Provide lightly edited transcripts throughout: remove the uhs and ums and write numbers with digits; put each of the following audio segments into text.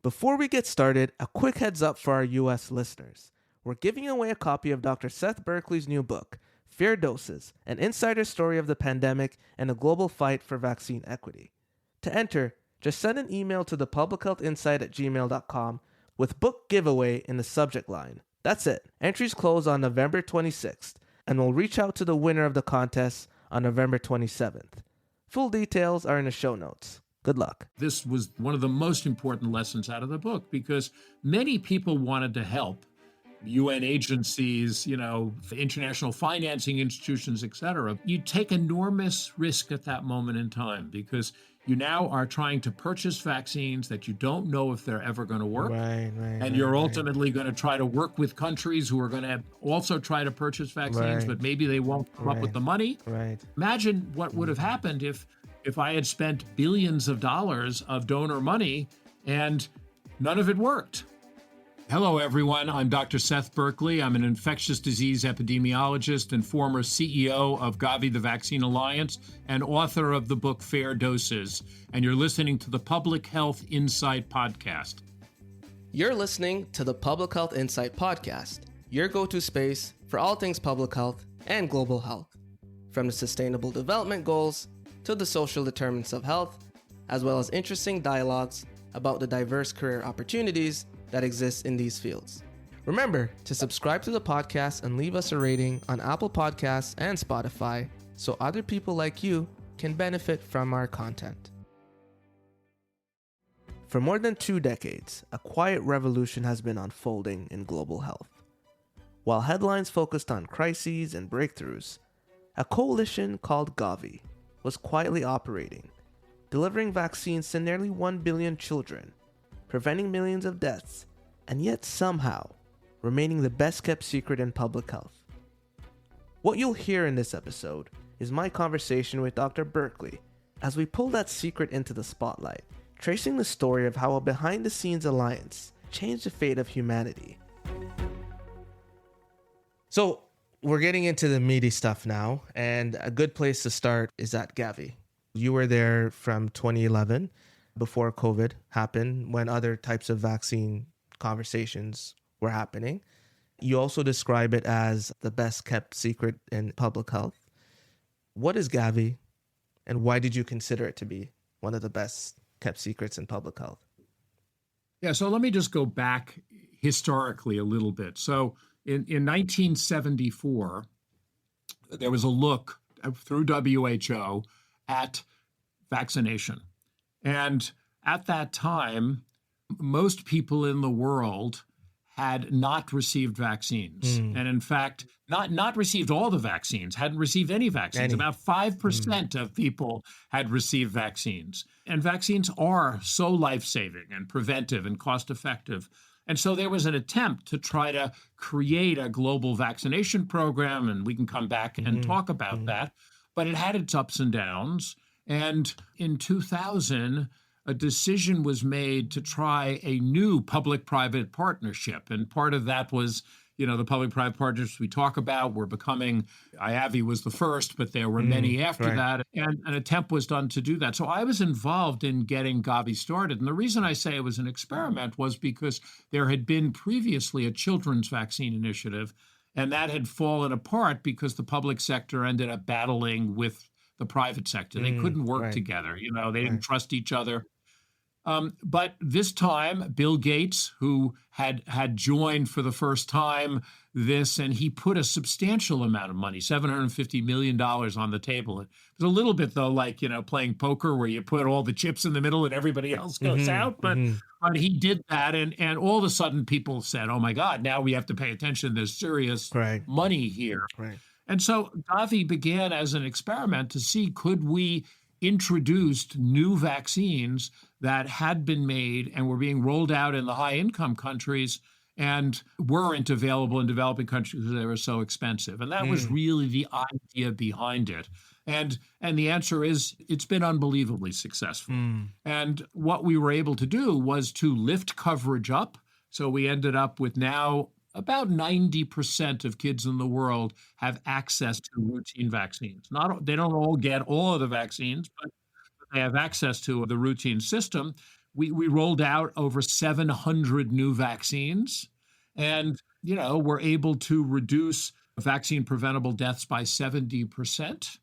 Before we get started, a quick heads up for our US listeners. We're giving away a copy of Dr. Seth Berkley's new book, Fair Doses, an insider story of the pandemic and a global fight for vaccine equity. To enter, just send an email to thepublichealthinsight@gmail.com with book giveaway in the subject line. That's it. Entries close on November 26th, and we'll reach out to the winner of the contest on November 27th. Full details are in the show notes. Good luck. This was one of the most important lessons out of the book because many people wanted to help. UN agencies, international financing institutions, et cetera. You take enormous risk at that moment in time because you now are trying to purchase vaccines that you don't know if they're ever going to work. And you're ultimately going to try to work with countries who are going to also try to purchase vaccines, but maybe they won't come up with the money. Imagine what would have happened if I had spent billions of dollars of donor money and none of it worked. Hello, everyone. I'm Dr. Seth Berkley. I'm an infectious disease epidemiologist and former CEO of Gavi, the Vaccine Alliance, and author of the book Fair Doses. And you're listening to the Public Health Insight Podcast. You're listening to the Public Health Insight Podcast, your go-to space for all things public health and global health. From the Sustainable Development Goals to the social determinants of health, as well as interesting dialogues about the diverse career opportunities that exist in these fields. Remember to subscribe to the podcast and leave us a rating on Apple Podcasts and Spotify so other people like you can benefit from our content. For more than 2 decades, a quiet revolution has been unfolding in global health. While headlines focused on crises and breakthroughs, a coalition called Gavi was quietly operating, delivering vaccines to nearly 1 billion children, preventing millions of deaths, and yet somehow remaining the best-kept secret in public health. What you'll hear in this episode is my conversation with Dr. Berkley as we pull that secret into the spotlight, tracing the story of how a behind-the-scenes alliance changed the fate of humanity. So, we're getting into the meaty stuff now, and a good place to start is at Gavi. You were there from 2011, before COVID happened, when other types of vaccine conversations were happening. You also describe it as the best kept secret in public health. What is Gavi, and why did you consider it to be one of the best kept secrets in public health? Yeah, so let me just go back historically a little bit. So in 1974, there was a look through WHO at vaccination. And at that time, most people in the world had not received vaccines. And in fact, not received all the vaccines, hadn't received any vaccines. About 5% of people had received vaccines. And vaccines are so life-saving and preventive and cost-effective. And so there was an attempt to try to create a global vaccination program, and we can come back and talk about that. But it had its ups and downs. And in 2000, a decision was made to try a new public-private partnership. And part of that was, the public-private partnerships we talk about were becoming, IAVI was the first, but there were many after that. And an attempt was done to do that. So I was involved in getting Gavi started. And the reason I say it was an experiment was because there had been previously a children's vaccine initiative, and that had fallen apart because the public sector ended up battling with the private sector. They couldn't work together. They didn't trust each other. But this time, Bill Gates, who had joined for the first time this, and he put a substantial amount of money, $750 million on the table. It was a little bit, though, like, playing poker where you put all the chips in the middle and everybody else goes out. But he did that. And all of a sudden people said, oh, my God, now we have to pay attention. There's serious money here. And so Gavi began as an experiment to see, could we introduce new vaccines that had been made and were being rolled out in the high-income countries and weren't available in developing countries because they were so expensive. And that was really the idea behind it. And the answer is it's been unbelievably successful. And what we were able to do was to lift coverage up. So we ended up with now about 90% of kids in the world have access to routine vaccines. They don't all get all of the vaccines, but they have access to the routine system. we rolled out over 700 new vaccines, and we're able to reduce vaccine preventable deaths by 70%,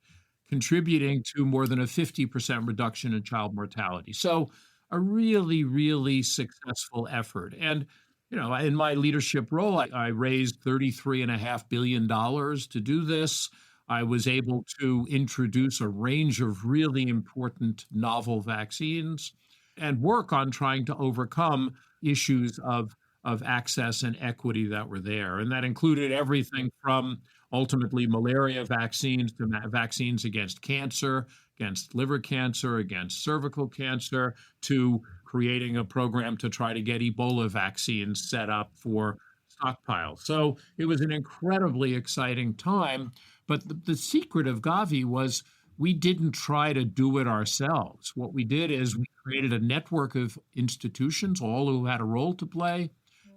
contributing to more than a 50% reduction in child mortality. So a really, really successful effort. And in my leadership role, I raised $33.5 billion to do this. I was able to introduce a range of really important novel vaccines and work on trying to overcome issues of access and equity that were there. And that included everything from ultimately malaria vaccines to vaccines against cancer, against liver cancer, against cervical cancer, to creating a program to try to get Ebola vaccines set up for stockpile. So it was an incredibly exciting time. But the secret of Gavi was we didn't try to do it ourselves. What we did is we created a network of institutions, all who had a role to play.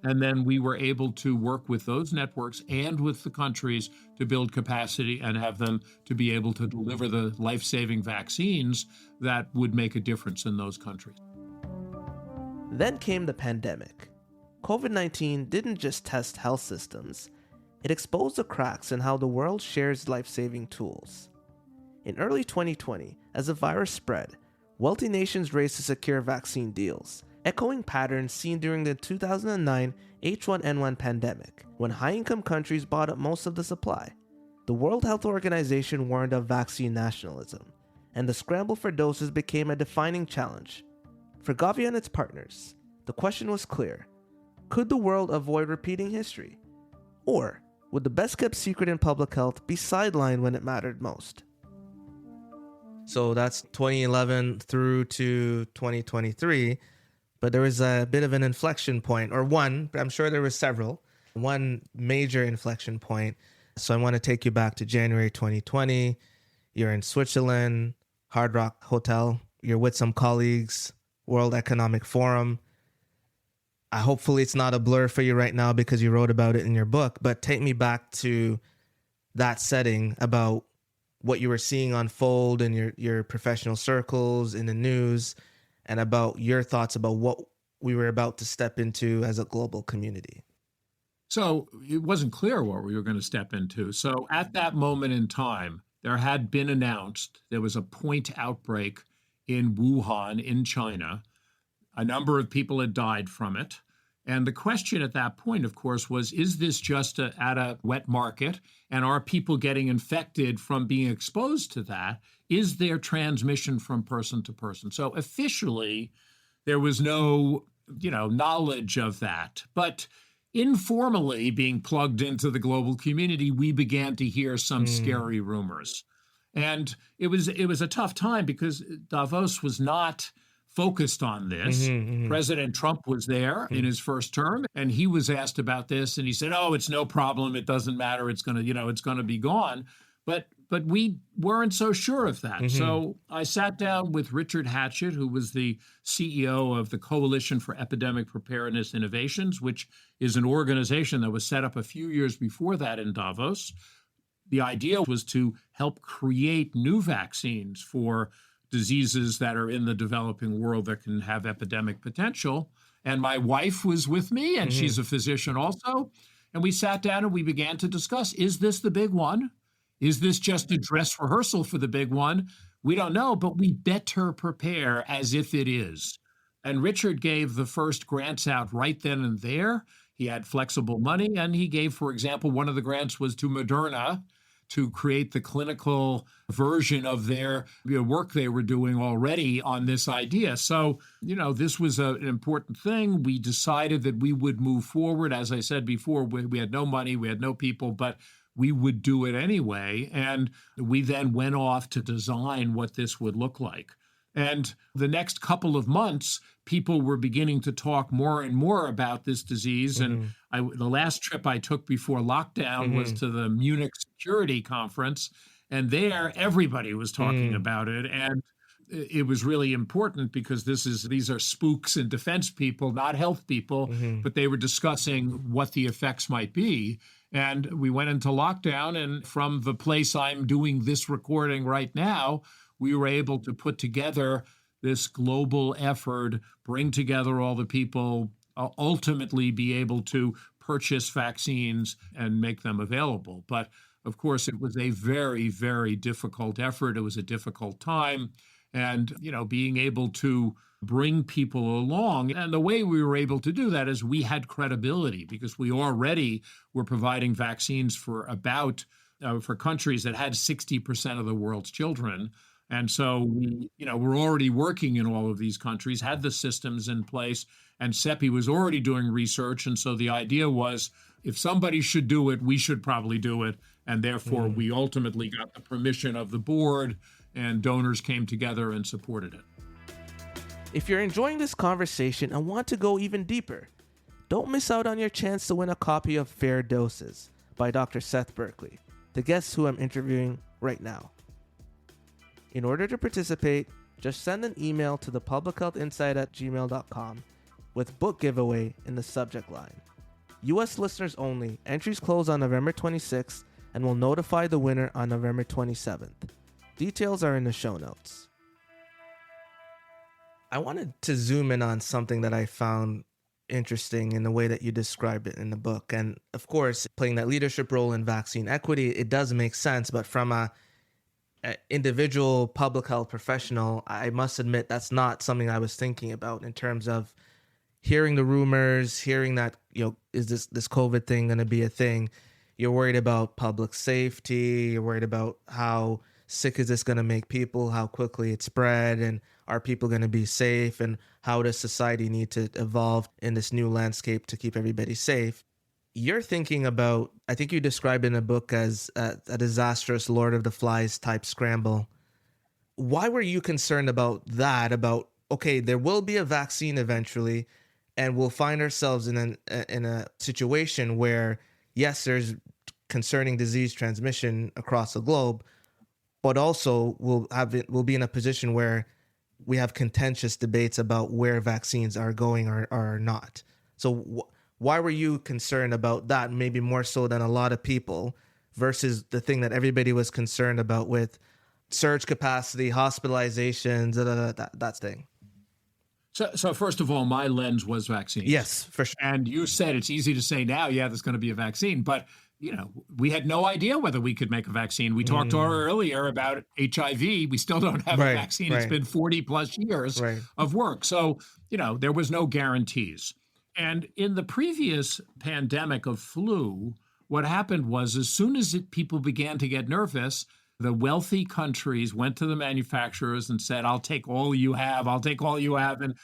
And then we were able to work with those networks and with the countries to build capacity and have them to be able to deliver the life-saving vaccines that would make a difference in those countries. Then came the pandemic. COVID-19 didn't just test health systems. It exposed the cracks in how the world shares life-saving tools. In early 2020, as the virus spread, wealthy nations raced to secure vaccine deals, echoing patterns seen during the 2009 H1N1 pandemic, when high-income countries bought up most of the supply. The World Health Organization warned of vaccine nationalism, and the scramble for doses became a defining challenge. For Gavi and its partners, the question was clear. Could the world avoid repeating history? Or would the best-kept secret in public health be sidelined when it mattered most? So that's 2011 through to 2023. But there was a bit of an inflection point, or one, but I'm sure there were several, one major inflection point. So I want to take you back to January 2020. You're in Switzerland, Hard Rock Hotel. You're with some colleagues, World Economic Forum. Hopefully it's not a blur for you right now because you wrote about it in your book, but take me back to that setting about what you were seeing unfold in your professional circles, in the news, and about your thoughts about what we were about to step into as a global community. So it wasn't clear what we were going to step into. So at that moment in time, there had been announced there was a point outbreak in Wuhan in China. A number of people had died from it. And the question at that point, of course, was, is this just at a wet market? And are people getting infected from being exposed to that? Is there transmission from person to person? So officially, there was no, knowledge of that. But informally, being plugged into the global community, we began to hear some scary rumors. And it was a tough time because Davos was not focused on this. President Trump was there in his first term, and he was asked about this, and he said, "Oh, it's no problem. It doesn't matter. It's going to be gone." But we weren't so sure of that. So I sat down with Richard Hatchett, who was the CEO of the Coalition for Epidemic Preparedness Innovations, which is an organization that was set up a few years before that in Davos. The idea was to help create new vaccines for diseases that are in the developing world that can have epidemic potential. And my wife was with me, and she's a physician also. And we sat down and we began to discuss, is this the big one? Is this just a dress rehearsal for the big one? We don't know, but we better prepare as if it is. And Richard gave the first grants out right then and there. He had flexible money, and he gave, for example, one of the grants was to Moderna to create the clinical version of their work they were doing already on this idea. So, this was an important thing. We decided that we would move forward. As I said before, we had no money, we had no people, but we would do it anyway. And we then went off to design what this would look like. And the next couple of months, people were beginning to talk more and more about this disease. And the last trip I took before lockdown was to the Munich Security Conference. And there, everybody was talking about it. And it was really important because these are spooks and defense people, not health people, but they were discussing what the effects might be. And we went into lockdown. And from the place I'm doing this recording right now, we were able to put together this global effort, bring together all the people, ultimately be able to purchase vaccines and make them available. But of course, it was a very, very difficult effort. It was a difficult time. And, being able to bring people along. And the way we were able to do that is we had credibility because we already were providing vaccines for for countries that had 60% of the world's children. And so we're already working in all of these countries, had the systems in place, and CEPI was already doing research. And so the idea was, if somebody should do it, we should probably do it. And therefore, we ultimately got the permission of the board, and donors came together and supported it. If you're enjoying this conversation and want to go even deeper, don't miss out on your chance to win a copy of Fair Doses by Dr. Seth Berkley, the guest who I'm interviewing right now. In order to participate, just send an email to thepublichealthinsight@gmail.com with book giveaway in the subject line. U.S. listeners only. Entries close on November 26th and will notify the winner on November 27th. Details are in the show notes. I wanted to zoom in on something that I found interesting in the way that you described it in the book. And of course, playing that leadership role in vaccine equity, it does make sense. But from a individual public health professional, I must admit that's not something I was thinking about in terms of hearing the rumors, hearing that, is this COVID thing going to be a thing? You're worried about public safety. You're worried about how sick is this going to make people, how quickly it spread, and are people going to be safe, and how does society need to evolve in this new landscape to keep everybody safe? You're thinking about, I think you described in a book as a disastrous Lord of the Flies type scramble. Why were you concerned about that? About, okay, there will be a vaccine eventually, and we'll find ourselves in a situation where, yes, there's concerning disease transmission across the globe, but also we'll be in a position where we have contentious debates about where vaccines are going or are not. So why were you concerned about that, maybe more so than a lot of people, versus the thing that everybody was concerned about with surge capacity, hospitalizations, that thing? So first of all, my lens was vaccines. Yes, for sure. And you said it's easy to say now, yeah, there's going to be a vaccine. But, we had no idea whether we could make a vaccine. We talked earlier about HIV. We still don't have a vaccine. It's been 40 plus years of work. So, there was no guarantees. And in the previous pandemic of flu, what happened was as soon as people began to get nervous, the wealthy countries went to the manufacturers and said, I'll take all you have. I'll take all you have. And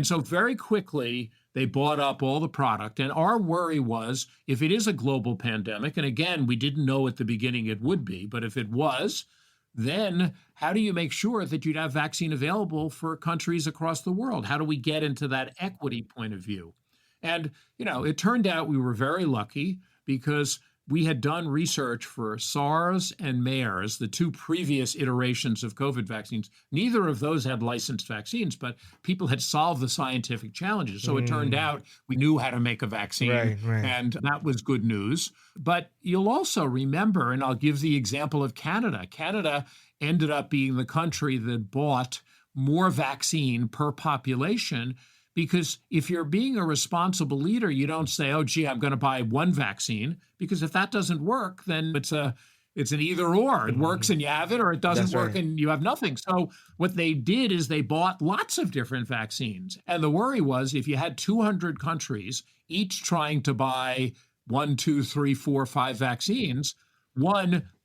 so very quickly, they bought up all the product. And our worry was, if it is a global pandemic, and again, we didn't know at the beginning it would be, but if it was, then how do you make sure that you'd have vaccine available for countries across the world? How do we get into that equity point of view? And, it turned out we were very lucky because we had done research for SARS and MERS, the two previous iterations of COVID vaccines. Neither of those had licensed vaccines, but people had solved the scientific challenges. So it turned out we knew how to make a vaccine, and that was good news. But you'll also remember, and I'll give the example of Canada. Canada ended up being the country that bought more vaccine per population, because if you're being a responsible leader, you don't say, oh, gee, I'm going to buy one vaccine, because if that doesn't work, then it's an either or. It works and you have it, or it doesn't work and you have nothing. So what they did is they bought lots of different vaccines. And the worry was, if you had 200 countries, each trying to buy 1, 2, 3, 4, 5 vaccines,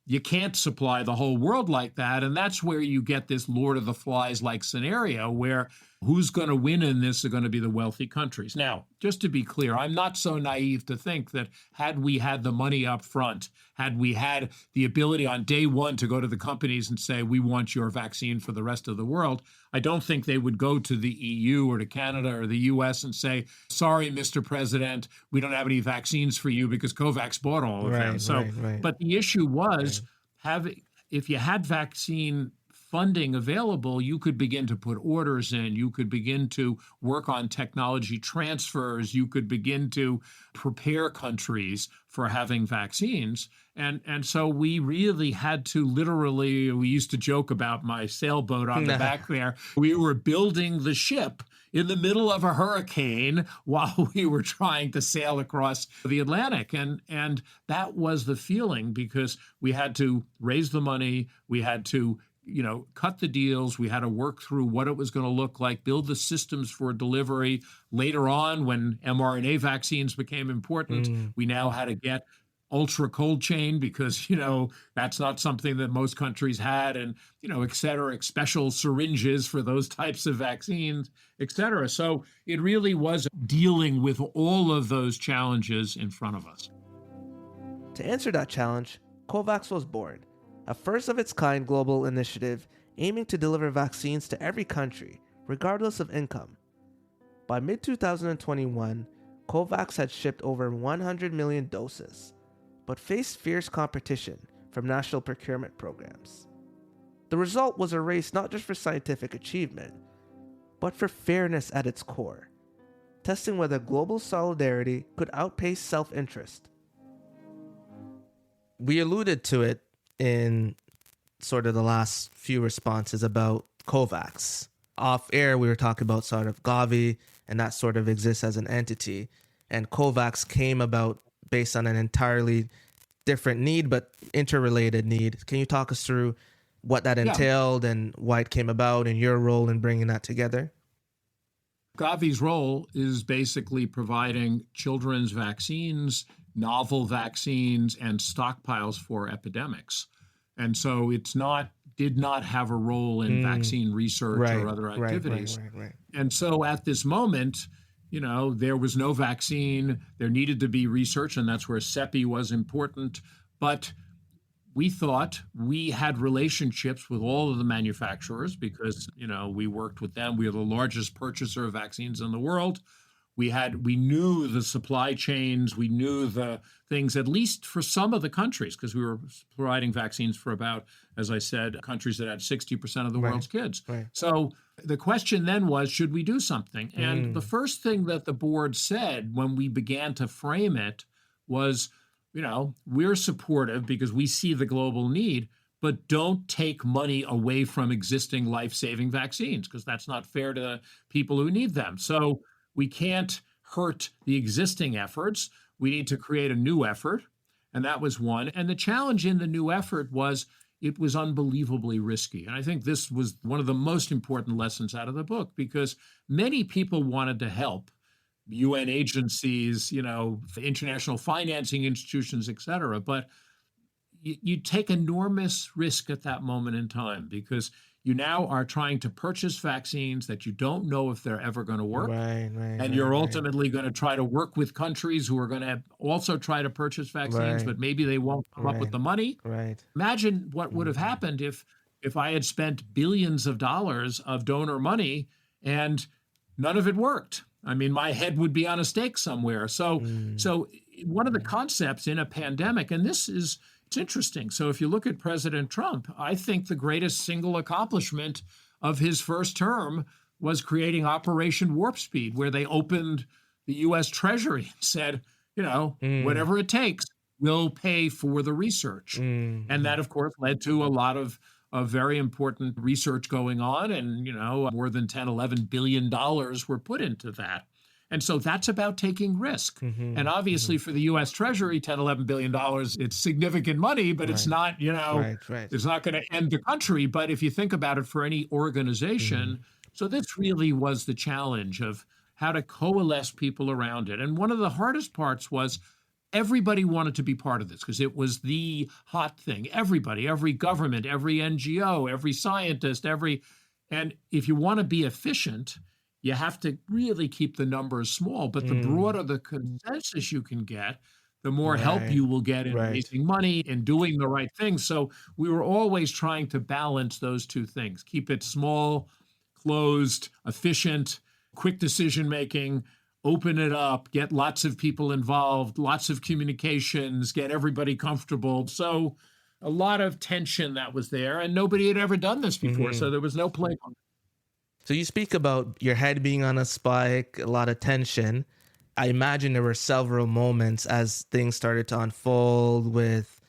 you can't supply the whole world like that. And that's where you get this Lord of the Flies-like scenario where who's going to win in this are going to be the wealthy countries. Now, just to be clear, I'm not so naive to think that had we had the money up front, had we had the ability on day one to go to the companies and say, we want your vaccine for the rest of the world, I don't think they would go to the EU or to Canada or the US and say, sorry, Mr. President, we don't have any vaccines for you because COVAX bought all of them. But the issue was, if you had vaccine funding available, you could begin to put orders in, you could begin to work on technology transfers, you could begin to prepare countries for having vaccines. And so we really had to literally, we used to joke about my sailboat on the back there. We were building the ship in the middle of a hurricane while we were trying to sail across the Atlantic. And that was the feeling, because we had to raise the money, we had to cut the deals, we had to work through what it was going to look like, build the systems for delivery. Later on, when mRNA vaccines became important, we now had to get ultra cold chain, because that's not something that most countries had, and et cetera, special syringes for those types of vaccines, et cetera. So it really was dealing with all of those challenges in front of us. To answer that challenge, COVAX was born, a first of its kind global initiative aiming to deliver vaccines to every country, regardless of income. By mid-2021, COVAX had shipped over 100 million doses, but faced fierce competition from national procurement programs. The result was a race not just for scientific achievement, but for fairness at its core, testing whether global solidarity could outpace self-interest. We alluded to it in sort of the last few responses about COVAX. Off air, we were talking about sort of Gavi, and that sort of exists as an entity. And COVAX came about based on an entirely different need, but interrelated need. Can you talk us through what that entailed and why it came about and your role in bringing that together? Gavi's role is basically providing children's vaccines, novel vaccines, and stockpiles for epidemics. And so did not have a role in vaccine research or other activities. Right. And so at this moment, there was no vaccine, there needed to be research, and that's where CEPI was important. But we thought we had relationships with all of the manufacturers because, we worked with them. We are the largest purchaser of vaccines in the world. We knew the supply chains, we knew the things, at least for some of the countries, because we were providing vaccines for about, as I said, countries that had 60% of the world's kids. Right. So the question then was, should we do something? And the first thing that the board said when we began to frame it was, we're supportive because we see the global need, but don't take money away from existing life-saving vaccines, because that's not fair to the people who need them. So we can't hurt the existing efforts. We need to create a new effort. And that was one. And the challenge in the new effort was it was unbelievably risky. And I think this was one of the most important lessons out of the book, because many people wanted to help. UN agencies, international financing institutions, et cetera. But you take enormous risk at that moment in time, because you now are trying to purchase vaccines that you don't know if they're ever going to work. And you're ultimately going to try to work with countries who are going to also try to purchase vaccines, but maybe they won't come up with the money. Imagine what would have happened if I had spent billions of dollars of donor money and none of it worked. I mean, my head would be on a stake somewhere. So one of the concepts in a pandemic, and it's interesting. So if you look at President Trump, I think the greatest single accomplishment of his first term was creating Operation Warp Speed, where they opened the U.S. Treasury and said, whatever it takes, we'll pay for the research. And that, of course, led to a lot of very important research going on. And, more than $11 billion were put into that. And so that's about taking risk. And obviously for the U.S. Treasury, $11 billion, it's significant money, but it's not, it's not going to end the country. But if you think about it for any organization, so this really was the challenge of how to coalesce people around it. And one of the hardest parts was everybody wanted to be part of this because it was the hot thing. Everybody, every government, every NGO, every scientist, and if you want to be efficient, you have to really keep the numbers small, but the broader the consensus you can get, the more help you will get in raising money and doing the right thing. So we were always trying to balance those two things, keep it small, closed, efficient, quick decision-making, open it up, get lots of people involved, lots of communications, get everybody comfortable. So a lot of tension that was there, and nobody had ever done this before, so there was no playbook. So you speak about your head being on a spike, a lot of tension. I imagine there were several moments as things started to unfold with,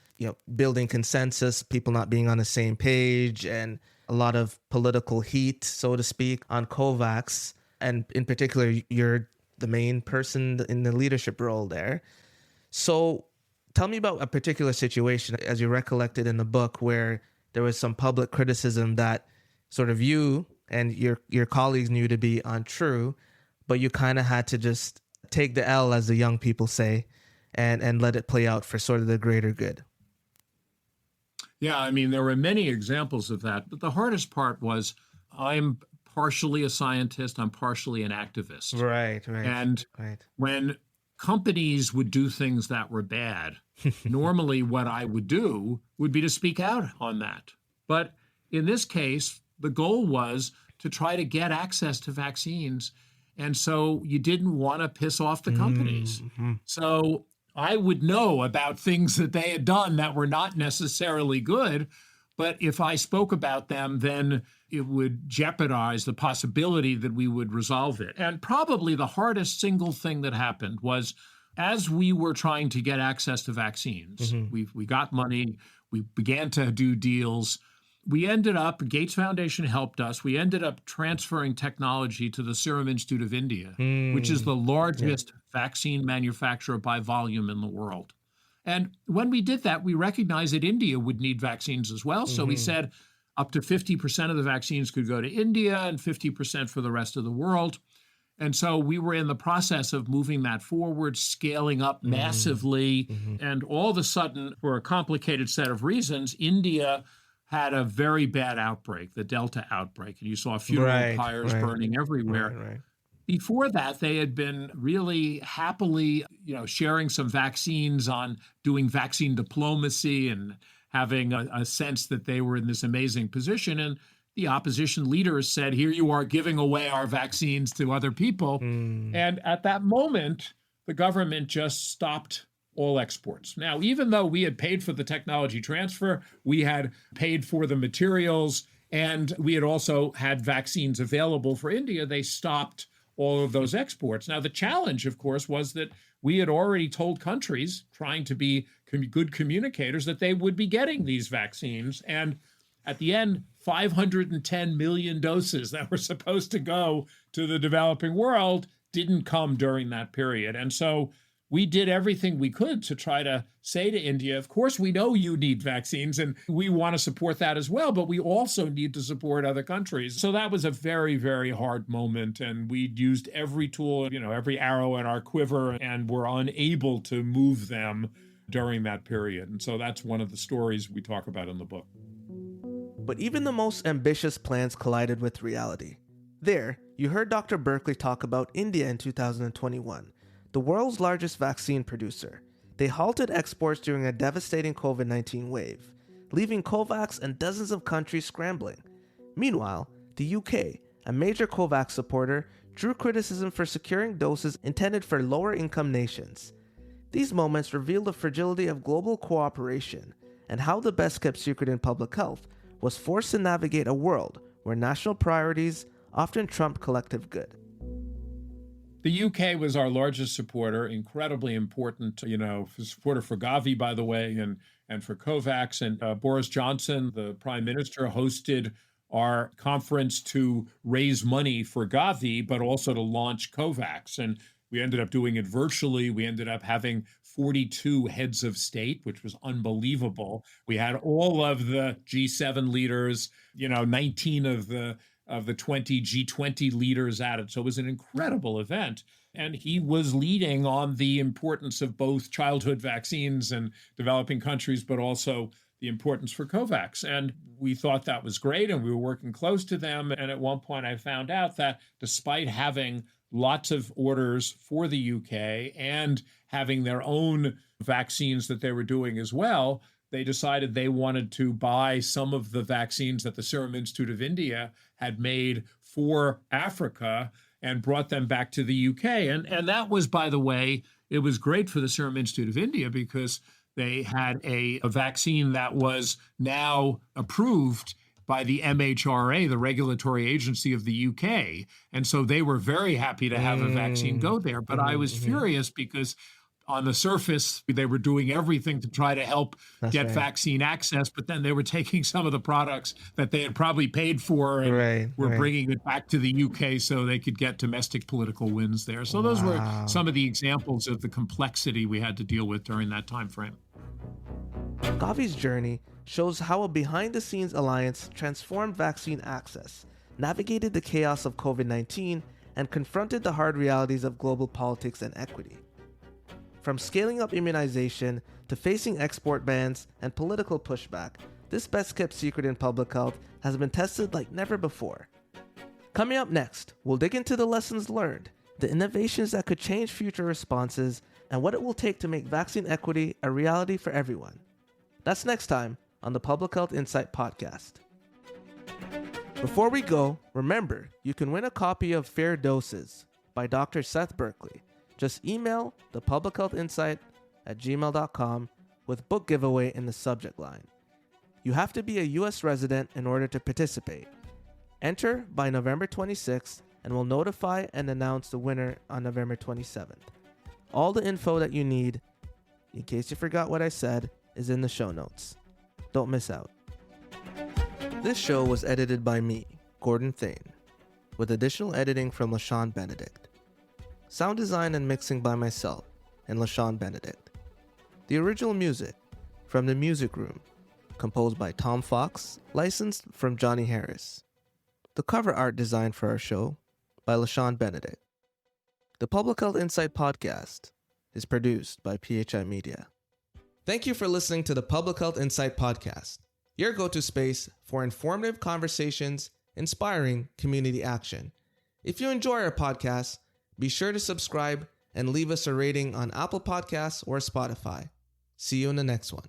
building consensus, people not being on the same page, and a lot of political heat, so to speak, on COVAX. And in particular, you're the main person in the leadership role there. So tell me about a particular situation, as you recollected in the book, where there was some public criticism that sort of you and your colleagues knew to be untrue, but you kind of had to just take the L, as the young people say, and let it play out for sort of the greater good. Yeah, I mean, there were many examples of that, but the hardest part was I'm partially a scientist, I'm partially an activist. Right. And when companies would do things that were bad, normally what I would do would be to speak out on that. But in this case, the goal was to try to get access to vaccines. And so you didn't want to piss off the companies. So I would know about things that they had done that were not necessarily good. But if I spoke about them, then it would jeopardize the possibility that we would resolve it. And probably the hardest single thing that happened was, as we were trying to get access to vaccines, we got money, we began to do deals. We ended up, Gates Foundation helped us, we ended up transferring technology to the Serum Institute of India, which is the largest vaccine manufacturer by volume in the world. And when we did that, we recognized that India would need vaccines as well. So we said up to 50% of the vaccines could go to India and 50% for the rest of the world. And so we were in the process of moving that forward, scaling up massively. And all of a sudden, for a complicated set of reasons, India had a very bad outbreak, the Delta outbreak. And you saw funeral pyres burning everywhere. Before that, they had been really happily, sharing some vaccines, on doing vaccine diplomacy and having a sense that they were in this amazing position. And the opposition leaders said, here you are giving away our vaccines to other people. And at that moment, the government just stopped all exports. Now, even though we had paid for the technology transfer, we had paid for the materials, and we had also had vaccines available for India, they stopped all of those exports. Now, the challenge, of course, was that we had already told countries, trying to be good communicators, that they would be getting these vaccines. And at the end, 510 million doses that were supposed to go to the developing world didn't come during that period. And so we did everything we could to try to say to India, of course, we know you need vaccines and we want to support that as well, but we also need to support other countries. So that was a very, very hard moment. And we used every tool, every arrow in our quiver, and were unable to move them during that period. And so that's one of the stories we talk about in the book. But even the most ambitious plans collided with reality. There, you heard Dr. Berkley talk about India in 2021. The world's largest vaccine producer. They halted exports during a devastating COVID-19 wave, leaving COVAX and dozens of countries scrambling. Meanwhile, the UK, a major COVAX supporter, drew criticism for securing doses intended for lower-income nations. These moments reveal the fragility of global cooperation and how the best-kept secret in public health was forced to navigate a world where national priorities often trumped collective good. The UK was our largest supporter, incredibly important, supporter for Gavi, by the way, and for COVAX. And Boris Johnson, the prime minister, hosted our conference to raise money for Gavi, but also to launch COVAX. And we ended up doing it virtually. We ended up having 42 heads of state, which was unbelievable. We had all of the G7 leaders, 19 of the 20 G20 leaders at it. So it was an incredible event. And he was leading on the importance of both childhood vaccines in developing countries, but also the importance for COVAX. And we thought that was great, and we were working close to them. And at one point, I found out that despite having lots of orders for the UK and having their own vaccines that they were doing as well, they decided they wanted to buy some of the vaccines that the Serum Institute of India had made for Africa and brought them back to the UK. And that was, by the way, it was great for the Serum Institute of India because They had a vaccine that was now approved by the MHRA, the regulatory agency of the UK. And so they were very happy to have a vaccine go there. But I was furious because on the surface, they were doing everything to try to help get vaccine access, but then they were taking some of the products that they had probably paid for and were bringing it back to the UK so they could get domestic political wins there. So those were some of the examples of the complexity we had to deal with during that time frame. Gavi's journey shows how a behind-the-scenes alliance transformed vaccine access, navigated the chaos of COVID-19, and confronted the hard realities of global politics and equity. From scaling up immunization to facing export bans and political pushback, this best-kept secret in public health has been tested like never before. Coming up next, we'll dig into the lessons learned, the innovations that could change future responses, and what it will take to make vaccine equity a reality for everyone. That's next time on the Public Health Insight Podcast. Before we go, remember, you can win a copy of Fair Doses by Dr. Seth Berkley. Just email thepublichealthinsight@gmail.com with book giveaway in the subject line. You have to be a U.S. resident in order to participate. Enter by November 26th and we'll notify and announce the winner on November 27th. All the info that you need, in case you forgot what I said, is in the show notes. Don't miss out. This show was edited by me, Gordon Thane, with additional editing from LaShawn Benedict. Sound design and mixing by myself and LaShawn Benedict. The original music from The Music Room, composed by Tom Fox, licensed from Johnny Harris. The cover art design for our show by LaShawn Benedict. The Public Health Insight Podcast is produced by PHI Media. Thank you for listening to the Public Health Insight Podcast, your go-to space for informative conversations, inspiring community action. If you enjoy our podcast, be sure to subscribe and leave us a rating on Apple Podcasts or Spotify. See you in the next one.